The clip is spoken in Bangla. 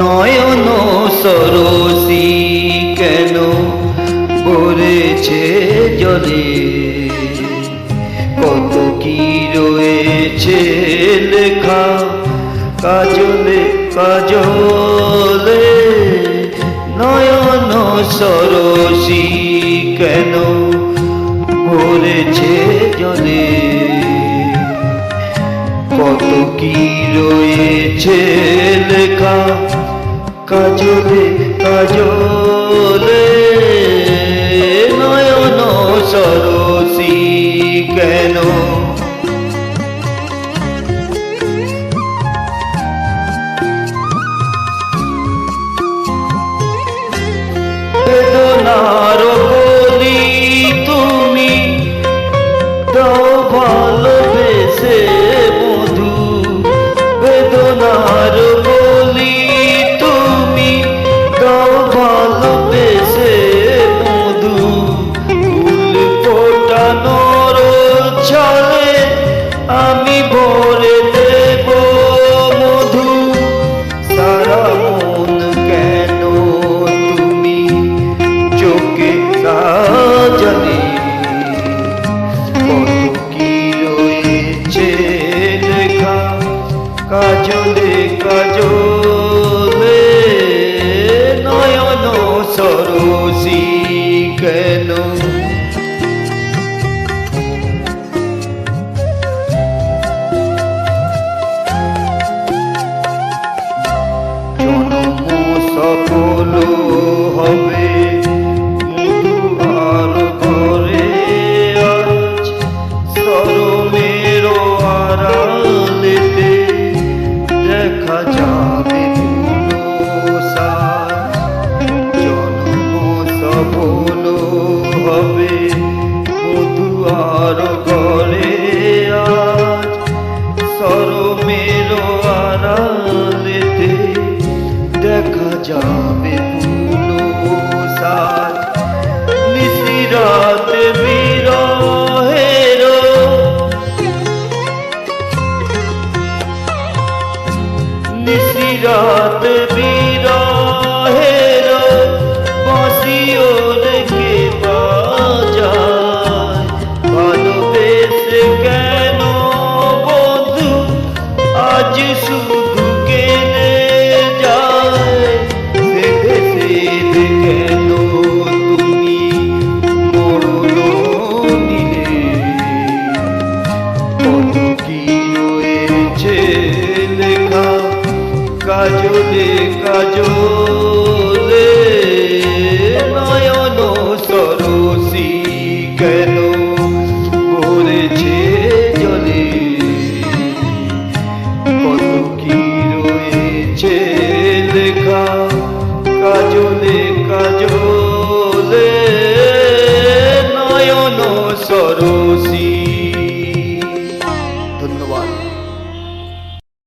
নয়ন সরসী কেন ভরেছে জলে, কত কি রয়েছে লেখা কাজলে কাজলে। নয়ন সরসী কেন ভরেছে জলে, কত কি রয়েছে লেখা কাজলে কাজলে। নয়ন সরসী কেন, বেদনার কলি তুমি দাও ভালোবেসে মধু, বেদনার কলি তুমি দাও ভালোবেসে মধু। ফুল ফোটানোর ছলে আমি ভরে দেব মধু, সারা মন কেন তুমি চোখে সাজালে। কত কি রয়েছে লেখা কাজলে কাজলে। নয়ন সরসী কেন, জন্ম সফল হবে আর ঘরে আজ সরমের আড়ালেতে দেখা যাবে সাজ। জন্ম সফল হবে মধু আর ঘরে আজ সরমের আড়ালেতে দেখা যাবে সাজ। নিশিরাত বিরহের নিশিরাত বিরহের বাঁশিও রেখে বাজায়। ভালোবেসে কেন বন্ধু আজ শুধু কেনে যায়, সেধে সেধে কেন তুমি মরণ নিলে। কত কি রয়েছে লেখা কাজলে কাজলে। নয়ন সরসী কেন ভরেছে জলে, কত কি রয়েছে লেখা কাজলে কাজলে। নয়ন সরসী